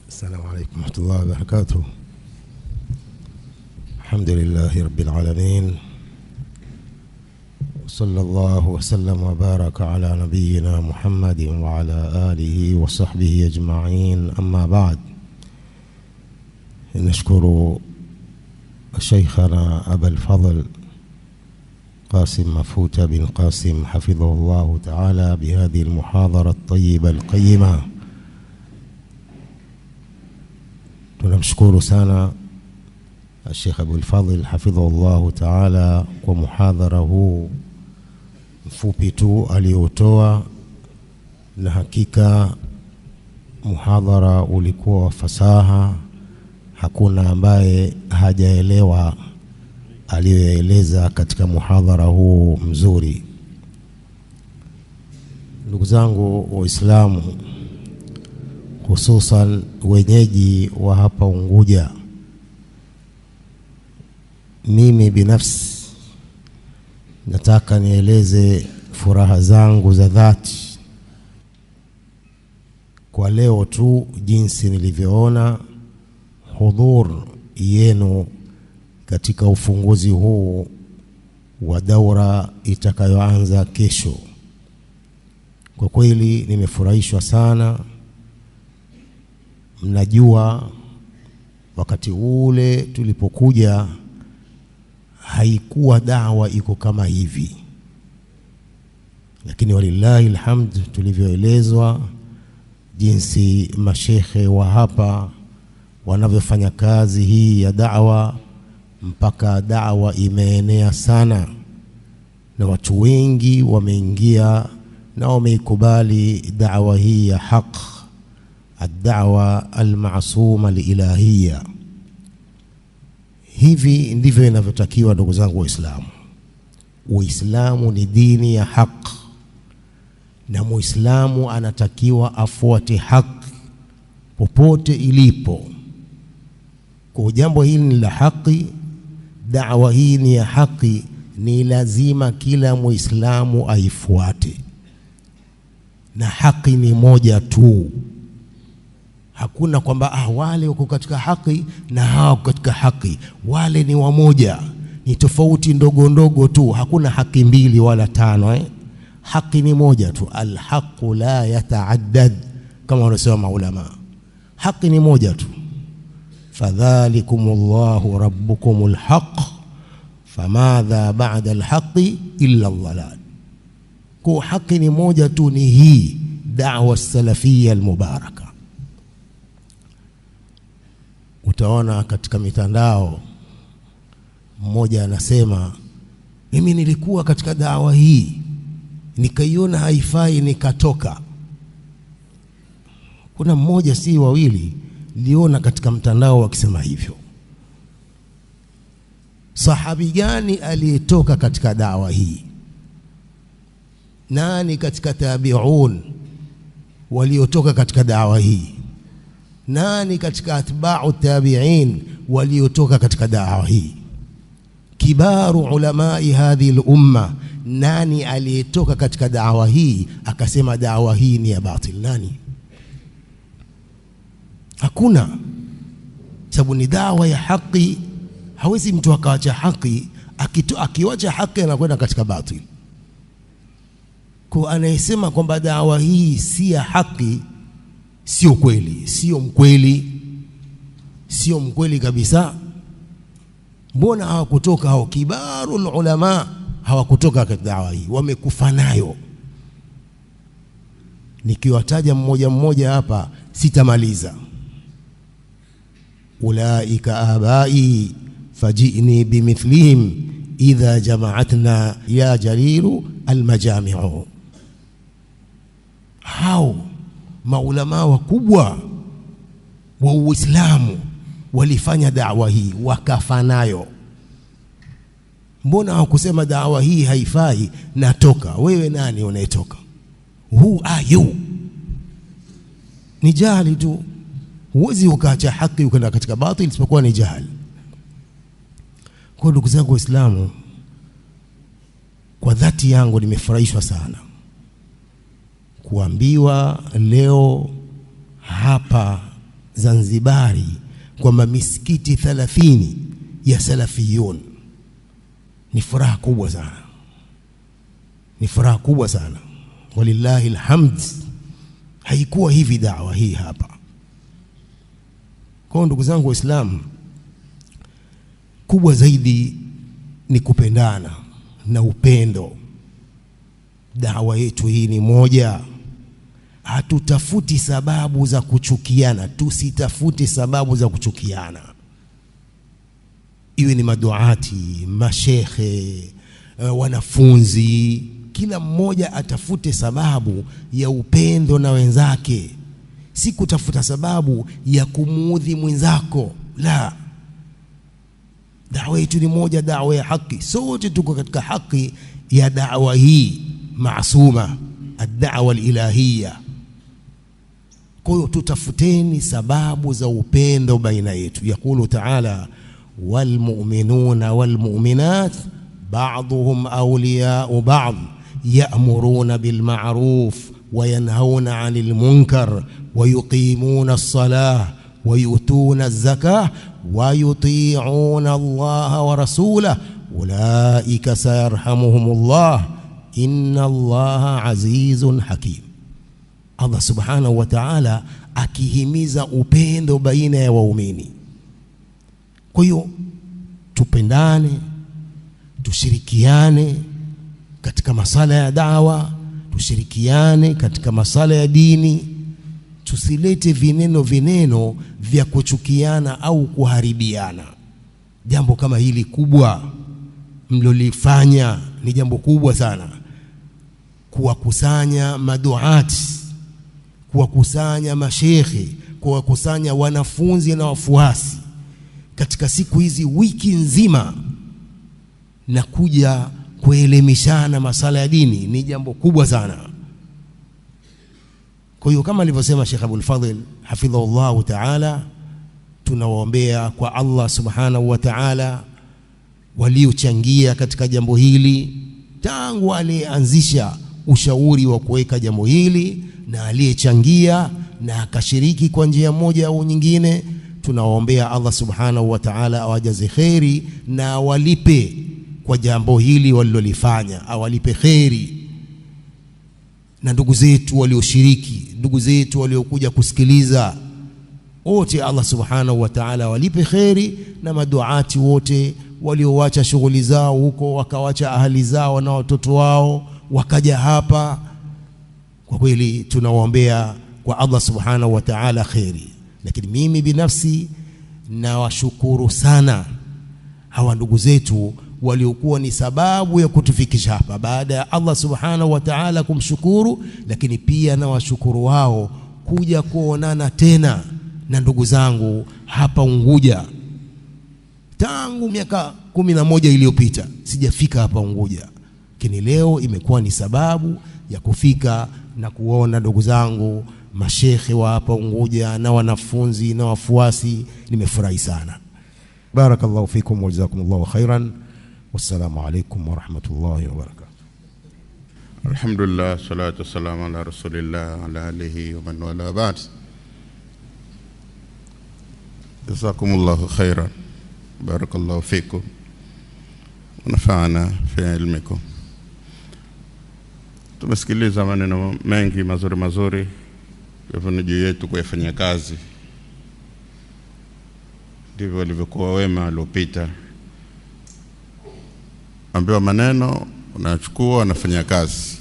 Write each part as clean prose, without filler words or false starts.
السلام عليكم ورحمة الله وبركاته. الحمد لله رب العالمين، صلى الله وسلم وبارك على نبينا محمد وعلى آله وصحبه أجمعين. أما بعد، نشكر شيخنا أبا الفضل قاسم مفوت بن قاسم حفظه الله تعالى بهذه المحاضرة الطيبة القيمة. tunamshukuru sana Sheikh Abul Fadhil hafidhahullahu ta'ala kwa muhadhara huu mfupi tu aliotoa, na hakika muhadhara ulikuwa wa fasaha. Hakuna ambaye hajaelewa aliyoeleza katika muhadhara huu mzuri. Ndugu zangu Waislamu, hususan wenyeji wa hapa Unguja, mimi binafsi nataka nieleze furaha zangu za dhati kwa leo tu, jinsi nilivyoona hudhur yenu katika ufunguzi huu wa daura itakayoanza kesho. Kwa kweli nimefurahishwa sana. Mnajua wakati ule tulipokuja haikuwa dawa iko kama hivi, lakini walillahi alhamd, tulivyoelezwa jinsi mashekhe wa hapa wanavyofanya kazi hii ya da'wa, mpaka da'wa imeenea sana na watu wengi wameingia na wameikubali da'wa hii ya haq, ad-da'wa al-ma'suma li-ilahiyya. Hivi ndivyo inavyotakiwa ndugu zangu Waislamu. Uislamu ni dini ya haq, na Muislamu anatakiwa afuate haq popote ilipo. Kwa jambo hili ni la haki, da'wa hii ni ya haki, ni lazima kila Muislamu aifuate, na haki ni moja tu. Hakuna kwamba wale wako katika haki na hao katika haki. Wale ni wamoja, ni tofauti ndogo ndogo tu. Hakuna haki mbili wala tano. Haki ni moja tu. Alhaqu la yata'addad, kama wanasema maulama. Haki ni moja tu. Fadhalikumullahu rabbukumul haq, famadha ba'da alhaqi illa dhalal. Kwa haki ni moja tu, ni hii da'wa salafia almubaraka. Utaona katika mitandao mmoja anasema, mimi nilikuwa katika dawa hii nikaiona haifai nikatoka. Kuna mmoja si wawili liona katika mtandao wakisema hivyo. Sahabi gani aliyetoka katika dawa hii? Nani katika tabi'un waliotoka katika dawa hii? Nani katika atba'u tabi'in waliotoka katika dawa hii? Kibaru ulamai hadhi al-umma, nani aliyetoka katika dawa hii akasema dawa hii ni ya batil? Nani? Hakuna. Sababu ni dawa ya haki. Hawezi mtu akaacha haki, akiwacha haki anakwenda katika batil. Kwa anayesema kwamba dawa hii si ya haki, sio kweli, sio mkweli, sio mkweli kabisa. Mbona hawakutoka hao kibarul ulama? Hawakutoka katika dawa hii, wamekufa nayo. Nikiwataja mmoja mmoja hapa sitamaliza. Ulaika abai fajini bimithlihim idha jama'atna ya jariru almajami'u. Hao maulama wakubwa wa Uislamu walifanya da'wa hii, wakafa nayo. Mbona hawakusema da'wa hii haifai, natoka? Wewe nani unayetoka? Who are you? Ni jahili tu. Huwezi ukaacha haki ukaenda katika batil isipokuwa ni jahili. Kwa ndugu zangu Waislamu, kwa dhati yangu nimefurahishwa sana kuambiwa leo hapa Zanzibari kwamba misikiti 30 ya salafiyun. Ni furaha kubwa sana, ni furaha kubwa sana, walillahi alhamd. Haikuwa hivi da'wa hii hapa. Kwa ndugu zangu Waislamu, kubwa zaidi ni kupendana na upendo. Da'wa yetu hii ni moja. Hatutafuti sababu za kuchukiana, tusitafuti sababu za kuchukiana. Iwe ni maduati, mashekhe, wanafunzi, kila mmoja atafute sababu ya upendo na wenzake, si kutafuta sababu ya kumuudhi mwenzako. La, da'wa yetu ni moja, da'wa ya haki. Sote tuko katika haki ya da'wa hii maasuma, ad-da'wa al-ilahiyya. Kwa hiyo tutafuteni sababu za upendo baina yetu. Yakulu ta'ala, walmu'minuna walmu'minat ba'dhuhum awliya'u ba'd ya'muruna bil ma'ruf wa yanhauna 'anil munkar wa yuqimuna as-salah wa yu'tuna az-zakah wa yuti'una Allaha wa rasulahu ulaika sayarhamuhumullah inna Allaha azizun hakim. Allah subhanahu wa ta'ala akihimiza upendo baina ya waumini. Kwa hiyo tupendane, tushirikiane katika masala ya dawa, tushirikiane katika masala ya dini. Tusilete vineno vya kuchukiana au kuharibiana. Jambo kama hili kubwa mlolifanya ni jambo kubwa sana, kuwakusanya maduati, kuwakusanya mashekhe, kuwakusanya wanafunzi na wafuasi katika siku hizi, wiki nzima, na kuja kuelimishana masala ya dini ni jambo kubwa sana. Kwa hiyo kama alivyosema Sheikh Abdul Fadhil hafidhahullah ta'ala, tunawaombea kwa Allah subhanahu wa ta'ala waliochangia katika jambo hili tangu alianzisha ushauri wa kuweka jambo hili, na aliyechangia na akashiriki kwa njia moja au nyingine. Tunawaombea Allah subhanahu wa ta'ala awajaze khairi na awalipe kwa jambo hili walilolifanya, awalipe khairi. Na ndugu zetu walioshiriki, ndugu zetu waliokuja kusikiliza, wote Allah subhanahu wa ta'ala awalipe khairi, na maduati wote walioacha shughuli zao huko, wakawacha ahali zao na watoto wao wakaja hapa, kwa kweli tunawaombea kwa Allah subhanahu wa ta'ala khairi. Lakini mimi binafsi nawashukuru sana hawa ndugu zetu waliokuwa ni sababu ya kutufikisha hapa. Baada ya Allah subhanahu wa ta'ala kumshukuru, lakini pia nawashukuru wao kuja kuonana tena na ndugu zangu hapa Unguja. Tangu miaka 11 iliyopita sijafika hapa Unguja, lakini leo imekuwa ni sababu ya kufika na kuona ndugu zangu mashekhe wa hapa Unguja na wanafunzi na wafuasi. Nimefurahi sana. Barakallahu fikum wa jazakumullahu khairan. Wassalamu alaykum wa rahmatullahi wa barakatuh. Alhamdulillah, salatu wassalamu ala rasulillah ala alihi wa man wala ba'd. Jazakumullahu khairan. Barakallahu fikum wa nafa'ana fi ilmikum. Tumesikiliza maneno mengi mazuri hivyo ni juu yetu kuyafanyia kazi. Ndivyo walivyokuwa wema waliopita, ambiwa maneno unachukua unafanyia kazi.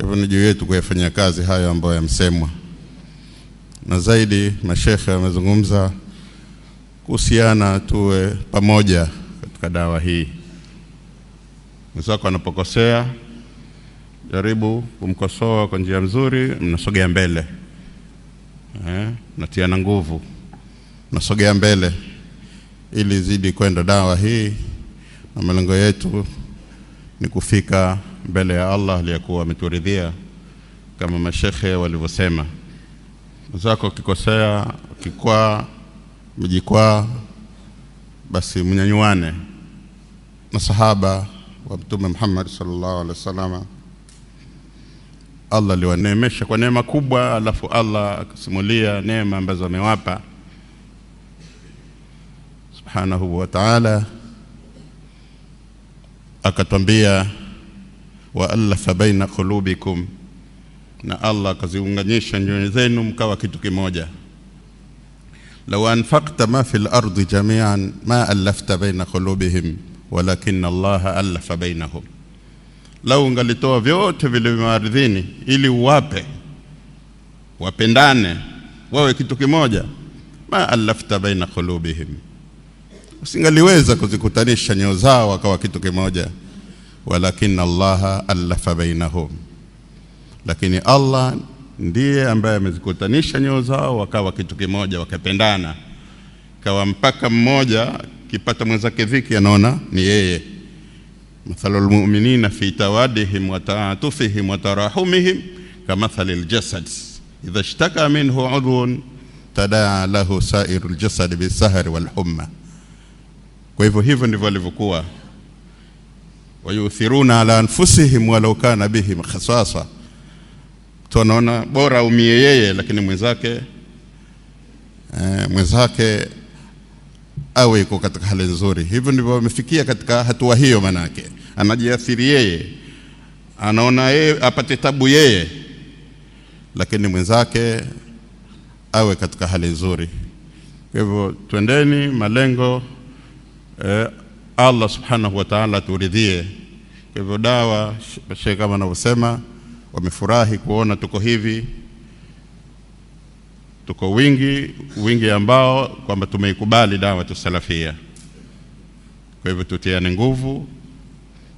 Hivyo ni juu yetu kuyafanyia kazi hayo ambayo yamsemwa. Na zaidi mashekhe wamezungumza kuhusiana tuwe pamoja katika dawa hii. Mwenzako anapokosea, jaribu kumkosoa kwa njia nzuri, mnasogea mbele. Mnatiana nguvu, mnasogea mbele ili zidi kwenda dawa hii, na malengo yetu ni kufika mbele ya Allah aliyekuwa ameturidhia kama mashekhe walivyosema. Mwenzako kikosea, kikwaa, mjikwaa, basi mnyanyuane. Masahaba wa Mtume Muhammad sallallahu alaihi wasallam Allah aliwaneemesha kwa neema kubwa, alafu Allah akasimulia neema ambazo amewapa subhanahu wa ta'ala. Akatwambia wa alafa baina qulubikum, na Allah akaziunganisha nyoyo zenu mkawa kitu kimoja. Law anfaqta ma fil ardi jami'an ma alafta baina qulubihim walakin Allah alafa bainahum. Lau ungalitoa vyote vile ardhini ili uwape wapendane wawe kitu kimoja, ma alafta baina qulubihim, usingaliweza kuzikutanisha nyoyo zao wakawa kitu kimoja. Walakin Allah alafa bainahum, lakini Allah ndiye ambaye amezikutanisha nyoyo zao wakawa kitu kimoja, wakapendana, kawa mpaka mmoja kipata mwenzake dhiki anaona ni yeye. Mathalul mu'minina fi tawadihim wa ta'atufihim wa tarahumihim kamathalil jasad idha ishtaka minhu 'udhun tadaa lahu sa'irul jasad bisahri wal humma. Kwa hivyo ndivyo walivyokuwa. Wayuthiruna ala anfusihim walau kana bihim khasasa, tunaona bora umie yeye lakini mwenzake awe yuko katika hali nzuri. Hivyo ndivyo wamefikia katika hatua hiyo, manake anajiathiri yeye, anaona yeye apate tabu yeye, lakini mwenzake awe katika hali nzuri. Kwa hivyo twendeni malengo Allah subhanahu wa ta'ala turidhie. Kwa hivyo dawa Sheikh kama anavyosema, wamefurahi kuona tuko hivi, tuko wingi ambao kwamba tumeikubali dawa tusalafia. Kwa hivyo tutiane nguvu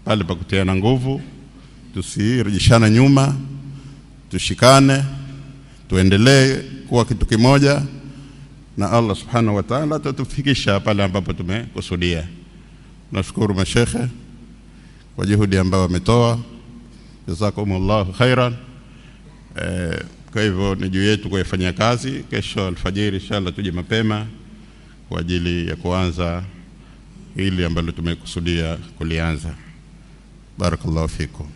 pale pa kutiana nguvu, tusirejeshana nyuma, tushikane, tuendelee kuwa kitu kimoja, na Allah subhanahu wa ta'ala atatufikisha pale ambapo tumekusudia. Nashukuru mashekhe kwa juhudi ambao wametoa, jazakumullahu khairan. Kwa hivyo ni juu yetu kufanya kazi. Kesho alfajiri inshallah tuje mapema kwa ajili ya kuanza hili ambalo tumekusudia kulianza. Barakallahu fikum.